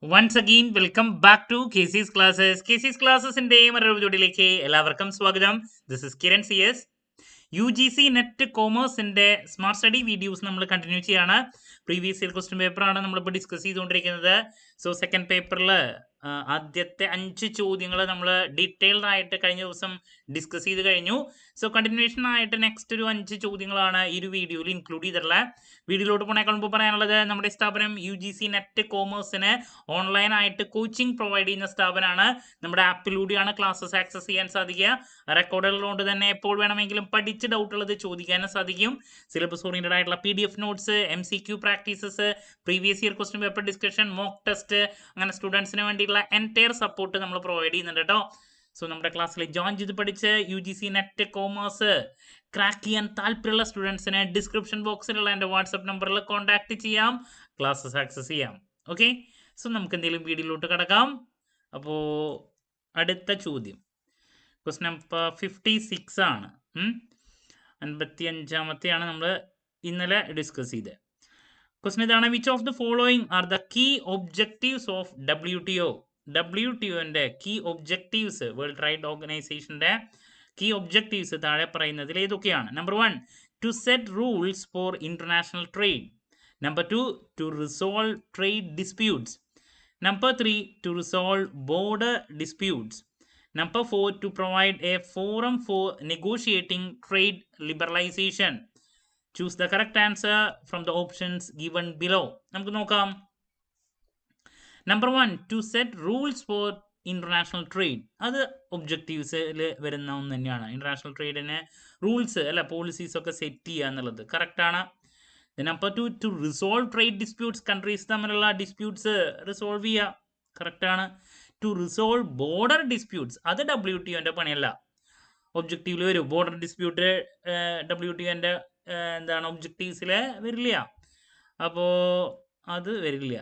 Once again, welcome back to KC's Classes. KC's Classes-ന്റെ മറ്റൊരു വീഡിയോയിലേക്ക് എല്ലാവർക്കും സ്വാഗതം. This is Kiran CS. UGC net കോമേഴ്സിന്റെ സ്മാർട്ട് സ്റ്റഡി വീഡിയോസ് നമ്മൾ കണ്ടിന്യൂ ചെയ്യാണ്. പ്രീവിയസ് ഇയർ ക്വസ്റ്റ്യൻ പേപ്പറാണ് നമ്മളിപ്പോൾ ഡിസ്കസ് ചെയ്തുകൊണ്ടിരിക്കുന്നത്. സോ സെക്കൻഡ് പേപ്പറിൽ ആദ്യത്തെ 5 ചോദ്യങ്ങൾ നമ്മൾ ഡീറ്റെയിൽഡ് ആയിട്ട് കഴിഞ്ഞ ദിവസം ഡിസ്കസ് ചെയ്ത് കഴിഞ്ഞു. സോ കണ്ടിന്യൂഷൻ ആയിട്ട് നെക്സ്റ്റ് ഒരു 5 ചോദ്യങ്ങളാണ് ഈ ഒരു വീഡിയോയിൽ ഇൻക്ലൂഡ് ചെയ്തിട്ടുള്ളത്. വീഡിയോയിലോട്ട് പോണേക്കാൾ മുമ്പ് പറയാനുള്ളത്, നമ്മുടെ സ്ഥാപനം UGC നെറ്റ് കോമേഴ്സിന് ഓൺലൈനായിട്ട് കോച്ചിങ് പ്രൊവൈഡ് ചെയ്യുന്ന സ്ഥാപനമാണ്. നമ്മുടെ ആപ്പിലൂടെയാണ് ക്ലാസ്സസ് ആക്സസ് ചെയ്യാൻ സാധിക്കുക. റെക്കോർഡുള്ളതുകൊണ്ട് തന്നെ എപ്പോൾ വേണമെങ്കിലും പഠിച്ച് ഡൗട്ട് ഉള്ളത് ചോദിക്കാനും സാധിക്കും. സിലബസ് ഓറിയന്റഡ് ആയിട്ടുള്ള PDF notes, MCQ practices, previous year question paper discussion, mock test, അങ്ങനെ സ്റ്റുഡൻസിന് വേണ്ടിയിട്ടുള്ള എൻറ്റയർ സപ്പോർട്ട് നമ്മൾ പ്രൊവൈഡ് ചെയ്യുന്നുണ്ട് കേട്ടോ. സോ നമ്മുടെ ക്ലാസ്സിൽ ജോയിൻ ചെയ്ത് പഠിച്ച് UGC നെറ്റ് കോമേഴ്സ് ക്രാക്ക് ചെയ്യാൻ താല്പര്യമുള്ള സ്റ്റുഡൻസിന് ഡിസ്ക്രിപ്ഷൻ ബോക്സിലുള്ള എൻ്റെ വാട്സപ്പ് നമ്പറിൽ കോൺടാക്ട് ചെയ്യാം, ക്ലാസ്സസ് ആക്സസ് ചെയ്യാം. ഓക്കെ, സോ നമുക്ക് എന്തെങ്കിലും വീഡിയോയിലോട്ട് കിടക്കാം. അപ്പോൾ അടുത്ത ചോദ്യം ക്വസ്റ്റ്യൻ നമ്പർ 56 ആണ്. 55-ാമത്തെയാണ് നമ്മൾ ഇന്നലെ ഡിസ്കസ് ചെയ്തത്. ക്വസ്റ്റ്യൻ ഇതാണ്: which of the following are the key objectives of WTO? WTOന്റെ കീ ഒബ്ജക്റ്റീവ്സ്, വേൾഡ് ട്രേഡ് ഓർഗനൈസേഷന്റെ കീ ഒബ്ജക്റ്റീവ്സ് താഴെ പറയുന്നതിൽ ഏതൊക്കെയാണ്? Number 1, to set rules for international trade. Number 2, to resolve trade disputes. Number 3, to resolve border disputes. Number 4, to provide a forum for negotiating trade liberalization. Choose the correct answer from the options given below. നമുക്ക് നോക്കാം. Number 1, to set rules for international trade. അത് ഒബ്ജക്റ്റീവ്സിൽ വരുന്ന ഒന്ന് തന്നെയാണ്. International ട്രേഡിന് rules അല്ല policies ഒക്കെ set ചെയ്യുക എന്നുള്ളത് കറക്റ്റാണ്. Number 2, to resolve trade disputes. Countries തമ്മിലുള്ള ഡിസ്പ്യൂട്ട്സ് റിസോൾവ് ചെയ്യുക, കറക്റ്റാണ്. ടു റിസോൾവ് ബോർഡർ ഡിസ്പ്യൂട്ട്സ്, അത് WTOന്റെ പണിയല്ല, ഒബ്ജക്റ്റീവിൽ വരും. ബോർഡർ ഡിസ്പ്യൂട്ട് WTOന്റെ എന്താണ് ഒബ്ജക്റ്റീവ്സിൽ വരില്ല, അപ്പോൾ അത് വരില്ല.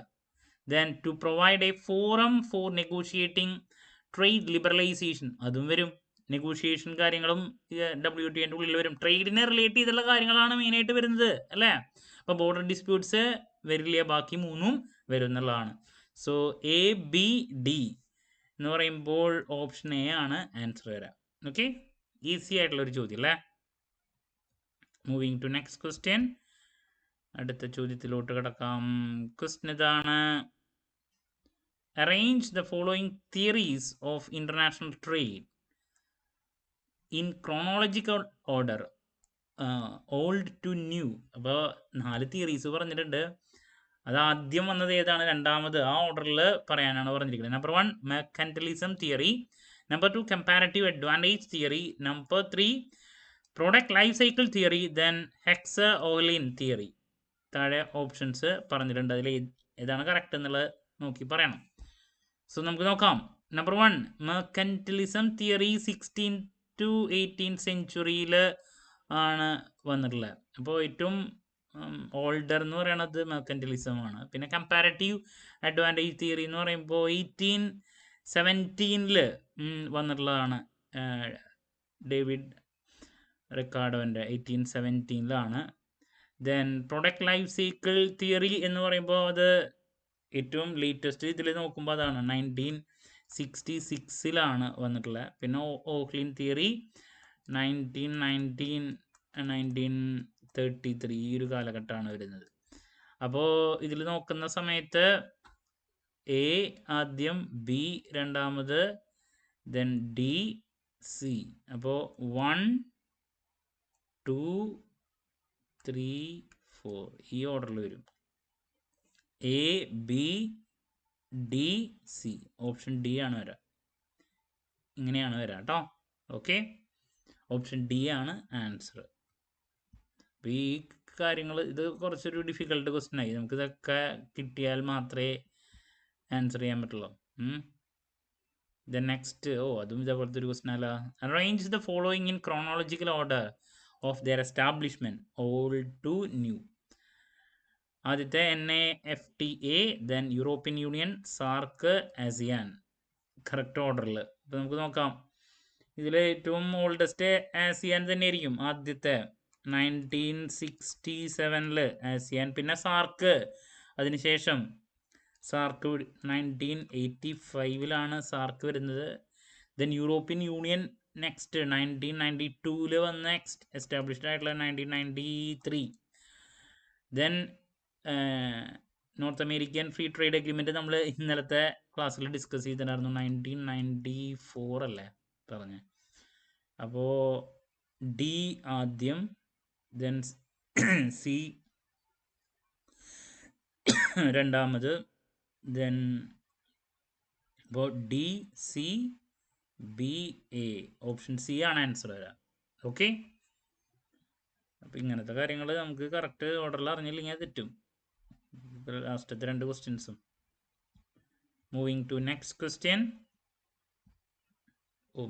Then to provide a forum for negotiating trade liberalisation, അതും വരും. നെഗോഷിയേഷൻ കാര്യങ്ങളും WTOന്റെ ഉള്ളിൽ വരും. ട്രേഡിനെ റിലേറ്റ് ചെയ്തുള്ള കാര്യങ്ങളാണ് മെയിനായിട്ട് വരുന്നത് അല്ലേ. അപ്പോൾ ബോർഡർ ഡിസ്പ്യൂട്ട്സ് വരില്ല, ബാക്കി 3ഉം വരും എന്നുള്ളതാണ്. സോ ABD എന്ന് പറയുമ്പോൾ ഓപ്ഷൻ A ആണ് ആൻസർ വരാം. ഓക്കെ, ഈസി ആയിട്ടുള്ള ഒരു ചോദ്യം അല്ലേ. Moving to next question. അടുത്ത ചോദ്യത്തിലോട്ട് കിടക്കാം. ക്വസ്റ്റ്യൻ ഇതാണ്: arrange the following theories of international trade in chronological order, old to new. അപ്പോൾ 4 തിയറീസ് പറഞ്ഞിട്ടുണ്ട്. അത് ആദ്യം വന്നത് ഏതാണ്, രണ്ടാമത് ആ ഓർഡറിൽ പറയാനാണ് പറഞ്ഞിരിക്കുന്നത്. Number 1, mercantilism theory. Number 2, comparative advantage theory. Number 3, product life cycle theory. Then Heckscher Ohlin theory. താഴെ ഓപ്ഷൻസ് പറഞ്ഞിട്ടുണ്ട്, അതിൽ ഏതാണ് കറക്റ്റ് എന്നുള്ളത് നോക്കി പറയണം. സോ നമുക്ക് നോക്കാം. Number 1, mercantilism theory 16th to 18th സെഞ്ച്വറിയിൽ ആണ് വന്നിട്ടുള്ളത്. അപ്പോൾ ഏറ്റവും ഓൾഡർ എന്ന് പറയുന്നത് മെർക്കന്റിലിസം ആണ്. പിന്നെ കമ്പാരറ്റീവ് അഡ്വാൻറ്റേജ് തിയറി എന്ന് പറയുമ്പോൾ 1817 വന്നിട്ടുള്ളതാണ്. ഡേവിഡ് റിക്കാർഡോൻ്റെ 1817 then product life cycle theory എന്ന് പറയുമ്പോൾ അത് ഏറ്റവും ലേറ്റസ്റ്റ് ഇതിൽ നോക്കുമ്പോൾ അതാണ് 1966 വന്നിട്ടുള്ളത്. പിന്നെ ഓഹ്ലിൻ തിയറി 1933 ഈ ഒരു കാലഘട്ടമാണ് വരുന്നത്. അപ്പോൾ ഇതിൽ നോക്കുന്ന സമയത്ത് A ആദ്യം, B രണ്ടാമത്, ദെൻ D, C. അപ്പോൾ 1, 2, 3, 4 ഈ ഓർഡറിൽ വരും. A, B, D, C. Option D ആണ് വരാം. ഇങ്ങനെയാണ് വരാം കേട്ടോ. ഓക്കെ, ഓപ്ഷൻ D ആണ് ആൻസർ. അപ്പോൾ ഈ കാര്യങ്ങൾ, ഇത് കുറച്ചൊരു ഡിഫിക്കൽട്ട് ക്വസ്റ്റ്യൻ ആയി. നമുക്കിതൊക്കെ കിട്ടിയാൽ മാത്രമേ ആൻസർ ചെയ്യാൻ പറ്റുള്ളൂ. ദെൻ നെക്സ്റ്റ്, അതും ഇതേപോലത്തെ ഒരു ക്വസ്റ്റ്യൻ അല്ല. Arrange the following in chronological order of their establishment, old to new. ആദ്യത്തെ NAFTA, then European Union, SAARC, ASEAN. Correct ഓർഡറിൽ. അപ്പോൾ നമുക്ക് നോക്കാം. ഇതിൽ ഏറ്റവും ഓൾഡസ്റ്റ് ASEAN തന്നെ ആയിരിക്കും. ആദ്യത്തെ 1967 ASEAN, പിന്നെ സാർക്ക്, അതിനുശേഷം സാർക്ക് 1985 സാർക്ക് വരുന്നത്. ദെൻ യൂറോപ്യൻ യൂണിയൻ നെക്സ്റ്റ് 1992 വന്ന് എസ്റ്റാബ്ലിഷ്ഡ് ആയിട്ടുള്ള 1993. Then north American free trade agreement നമ്മൾ ഇന്നലത്തെ ക്ലാസ്സിൽ ഡിസ്കസ് ചെയ്തിട്ടുണ്ടായിരുന്നു. 1994 അല്ലേ പറഞ്ഞ്. അപ്പോൾ ഡി ആദ്യം, ദെൻ സി രണ്ടാമത്, ദെൻ അപ്പോൾ D C B A, option C ആണ് ആൻസർ വരാം. ഓക്കെ, അപ്പോൾ ഇങ്ങനത്തെ കാര്യങ്ങൾ നമുക്ക് കറക്റ്റ് ഓർഡറിൽ അറിഞ്ഞില്ലെങ്കിൽ തെറ്റും. ലാസ്റ്റത്തെ 2 ക്വസ്റ്റ്യൻസും. Moving to next question.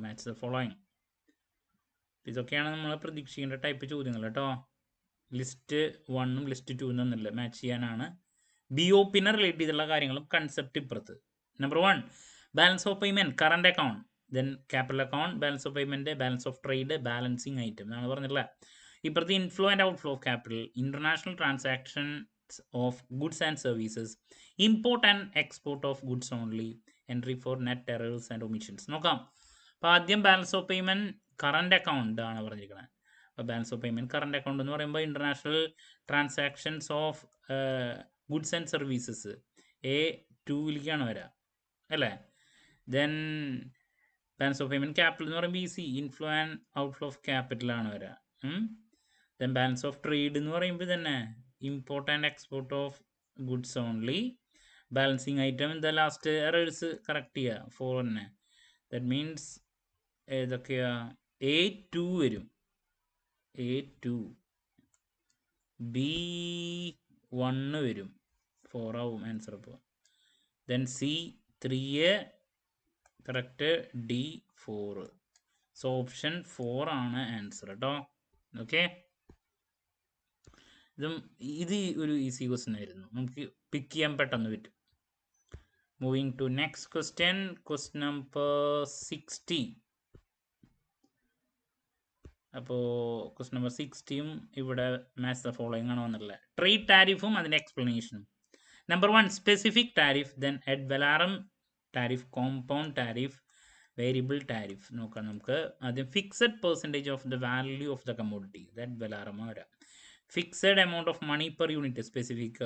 Match the following. ഇതൊക്കെയാണ് നമ്മൾ പ്രതീക്ഷിക്കേണ്ട ടൈപ്പ് ചോദ്യങ്ങൾ കേട്ടോ. ലിസ്റ്റ് 1ഉം ലിസ്റ്റ് 2 എന്നല്ല, മാച്ച് ചെയ്യാനാണ്. BOP റിലേറ്റ് ചെയ്തുള്ള കാര്യങ്ങളും കൺസെപ്റ്റ് ഇപ്പുറത്ത്. Number 1 balance of payment, current account, then capital account, balance of payment, balance of trade, balancing item എന്നാണ് പറഞ്ഞിട്ടുള്ളത്. ഇപ്പുറത്ത് inflow and outflow of capital, international transactions of goods and services, import and export of goods only, entry four net errors and omissions. നോക്കാം. അപ്പോൾ ആദ്യം balance of payment current account ആണ് പറഞ്ഞിരിക്കുന്നത്. അപ്പോൾ balance of payment current account എന്ന് പറയുമ്പോൾ international transactions of goods and services A2ലേക്കാണ് വരിക അല്ലേ. Then balance of payment capital എന്ന് പറയുമ്പോൾ EC, inflow and outflow of ക്യാപിറ്റലാണ് വരിക. ദെൻ ബാലൻസ് ഓഫ് ട്രേഡ് എന്ന് പറയുമ്പോൾ തന്നെ import and export of goods only, balancing item എന്താ ലാസ്റ്റ് എറേഴ്സ് കറക്റ്റ് ചെയ്യുക 4 തന്നെ. ദാറ്റ് മീൻസ് ഏതൊക്കെയാ A2 വരും, A2, B1 വരും, 4 ആവും ആൻസർ. അപ്പോൾ then C3 correct, D4. So option 4 ആണ് ആൻസർ കേട്ടോ. ഓക്കെ, ഇത് ഒരു ഈസി ക്വസ്റ്റ്യൻ ആയിരുന്നു, നമുക്ക് പിക്ക് ചെയ്യാൻ പെട്ടെന്ന് പറ്റും. Moving to next question, question number 60. അപ്പോൾ ക്വസ്റ്റ്യൻ നമ്പർ 60യും ഇവിടെ മാച്ച് ദ ഫോളോയിങ് ആണ് വന്നിട്ടുള്ളത്. ട്രേഡ് ടാരിഫും അതിൻ്റെ എക്സ്പ്ലനേഷനും. Number 1 specific tariff, then ad valorem tariff, compound tariff, variable tariff. നോക്കാം നമുക്ക്. ആദ്യം fixed percentage of the value of the commodity, that valorem വരാം. Fixed amount of money per unit, specific.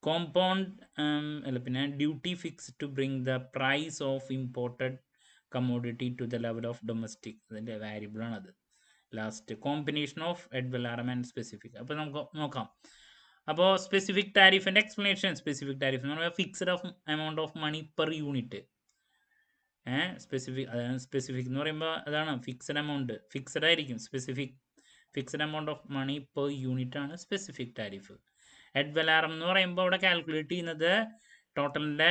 Compound അല്ല, പിന്നെ duty fix to bring the price of imported commodity to the level of domestic, അതിൻ്റെ variable ആണത്. Last combination of ad valorem and specific. അപ്പോൾ നമുക്ക് നോക്കാം. അപ്പോൾ specific ടാരിഫിൻ്റെ explanation. Specific tariff എന്ന് പറയുമ്പോൾ fixed of amount of money per unit. Specific, അതാണ് specific എന്ന് പറയുമ്പോൾ അതാണ് ഫിക്സഡ് എമൗണ്ട്, ഫിക്സഡ് ആയിരിക്കും. Fixed amount of money per unit ആണ് സ്പെസിഫിക് ടാരിഫ്. എഡ് വലാറം എന്ന് പറയുമ്പോൾ അവിടെ കാൽക്കുലേറ്റ് ചെയ്യുന്നത് ടോട്ടലിൻ്റെ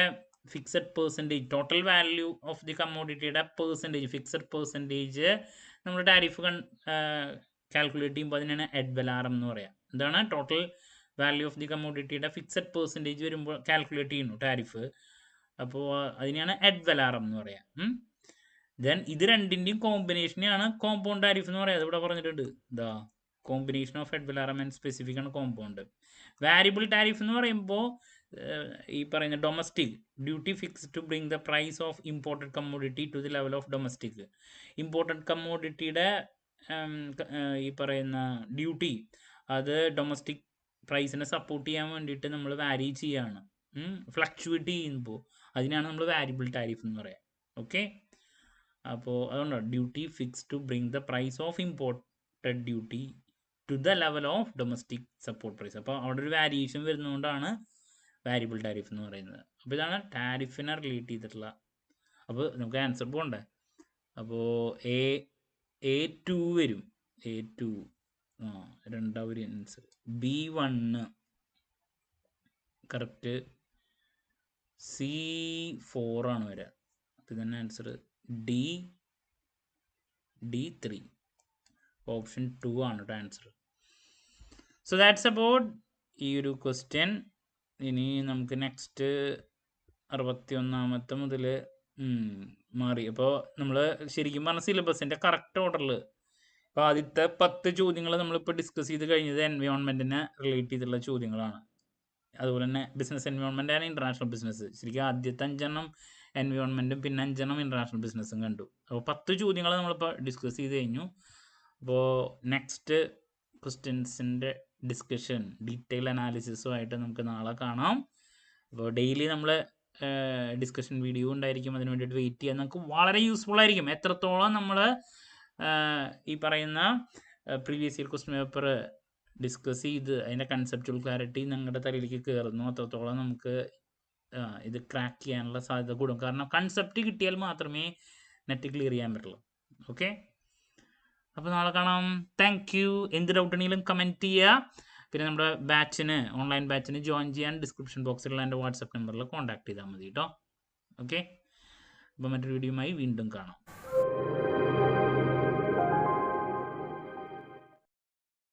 fixed percentage, total value of the കമ്മോഡിറ്റിയുടെ പെർസെൻറ്റേജ്, ഫിക്സഡ് പെർസെൻറ്റേജ് നമ്മൾ ടാരിഫ് കാൽക്കുലേറ്റ് ചെയ്യുമ്പോൾ അതിനാണ് എഡ് വലാറം എന്ന് പറയാം. എന്താണ് ടോട്ടൽ വാല്യൂ ഓഫ് ദി കമ്മോഡിറ്റിയുടെ ഫിക്സഡ് പെർസെൻറ്റേജ് വരുമ്പോൾ കാൽക്കുലേറ്റ് ചെയ്യുന്നു ടാരിഫ്. അപ്പോൾ അതിനെയാണ് എഡ് വലാറം എന്ന് പറയാം. ദെൻ ഇത് രണ്ടിൻ്റെയും കോമ്പിനേഷനെയാണ് കോമ്പൗണ്ട് ടാരിഫ് എന്ന് പറയുന്നത്. ഇവിടെ പറഞ്ഞിട്ടുണ്ട്, ഇതാ combination of ad valorem and specific ആണ് കോമ്പൗണ്ട്. വാരിയബിൾ ടാരിഫ് എന്ന് പറയുമ്പോൾ ഈ പറയുന്ന domestic, duty fix to bring the price of imported commodity to the level of domestic. Imported കമ്മോഡിറ്റിയുടെ ഈ പറയുന്ന ഡ്യൂട്ടി അത് ഡൊമസ്റ്റിക് പ്രൈസിനെ സപ്പോർട്ട് ചെയ്യാൻ വേണ്ടിയിട്ട് നമ്മൾ വാരി ചെയ്യാണ്, ഫ്ലക്ച്വേറ്റ് ചെയ്യുമ്പോൾ അതിനാണ് നമ്മൾ വാരിയബിൾ ടാരിഫ് എന്ന് പറയാം. ഓക്കെ, അപ്പോൾ അതുകൊണ്ടാണ് duty fix to bring the price of imported duty to the level of domestic support price. അപ്പോൾ അവിടെ ഒരു വാരിയേഷൻ വരുന്നതുകൊണ്ടാണ് വാരിയബിൾ ടാരിഫ് എന്ന് പറയുന്നത്. അപ്പോൾ ഇതാണ് ടാരിഫിനെ റിലേറ്റ് ചെയ്തിട്ടുള്ള. അപ്പോൾ നമുക്ക് ആൻസർ പോകണ്ടേ. അപ്പോൾ A2 വരും, A2 രണ്ടാമത് ആൻസർ. B1 കറക്റ്റ്, C4 ആണ് വരിക. അപ്പോൾ ഇതന്നെ ആൻസർ. D3, ഓപ്ഷൻ 2 ആണ് കേട്ടോ ആൻസർ. സോ ദാറ്റ്സ് അബൌട്ട് ഈ ഒരു ക്വസ്റ്റ്യൻ. ഇനി നമുക്ക് നെക്സ്റ്റ് 61ാമത്തെ മുതൽ മാറി. അപ്പോൾ നമ്മൾ ശരിക്കും പറഞ്ഞ സിലബസിൻ്റെ കറക്റ്റ് ഓർഡറിൽ ഇപ്പോൾ ആദ്യത്തെ 10 ചോദ്യങ്ങൾ നമ്മളിപ്പോൾ ഡിസ്കസ് ചെയ്ത് കഴിഞ്ഞത് എൻവയോൺമെൻറ്റിനെ റിലേറ്റ് ചെയ്തിട്ടുള്ള ചോദ്യങ്ങളാണ്. അതുപോലെ തന്നെ business environment and international business. ശരിക്കും ആദ്യത്തെ 5 എൻവയോൺമെൻറ്റും പിന്നെ 5 ഇൻ്റർനാഷണൽ ബിസിനസ്സും കണ്ടു. അപ്പോൾ 10 ചോദ്യങ്ങൾ നമ്മളിപ്പോൾ ഡിസ്കസ് ചെയ്ത് കഴിഞ്ഞു. അപ്പോൾ നെക്സ്റ്റ് ക്വസ്റ്റ്യൻസിൻ്റെ ഡിസ്കഷൻ ഡീറ്റെയിൽ അനാലിസിസുമായിട്ട് നമുക്ക് നാളെ കാണാം. അപ്പോൾ ഡെയിലി നമ്മൾ ഡിസ്കഷൻ വീഡിയോ ഉണ്ടായിരിക്കും. അതിന് വേണ്ടിയിട്ട് വെയിറ്റ് ചെയ്യാൻ നമുക്ക് വളരെ യൂസ്ഫുൾ ആയിരിക്കും. എത്രത്തോളം നമ്മൾ ഈ പറയുന്ന previous year question paper discuss ചെയ്ത് അതിൻ്റെ കൺസെപ്റ്റുവൽ ക്ലാരിറ്റി നിങ്ങളുടെ തലയിലേക്ക് കയറുന്നു, അത്രത്തോളം നമുക്ക് ഇത് ക്രാക്ക് ചെയ്യാനുള്ള സാധ്യത കൂടും. കാരണം കൺസെപ്റ്റ് കിട്ടിയാൽ മാത്രമേ നെറ്റ് ക്ലിയർ ചെയ്യാൻ പറ്റുള്ളൂ. ഓക്കെ, അപ്പോൾ നാളെ കാണാം. Thank you. എന്ത് ഡൗട്ട് ഉണ്ടെങ്കിലും കമൻറ്റ് ചെയ്യുക. പിന്നെ നമ്മുടെ ബാച്ചിന് ഓൺലൈൻ ബാച്ചിന് ജോയിൻ ചെയ്യാൻ ഡിസ്ക്രിപ്ഷൻ ബോക്സിലുള്ള എൻ്റെ വാട്സപ്പ് നമ്പറിൽ കോൺടാക്ട് ചെയ്താൽ മതി കേട്ടോ. ഓക്കെ, അപ്പോൾ മറ്റൊരു വീഡിയോയുമായി വീണ്ടും കാണാം.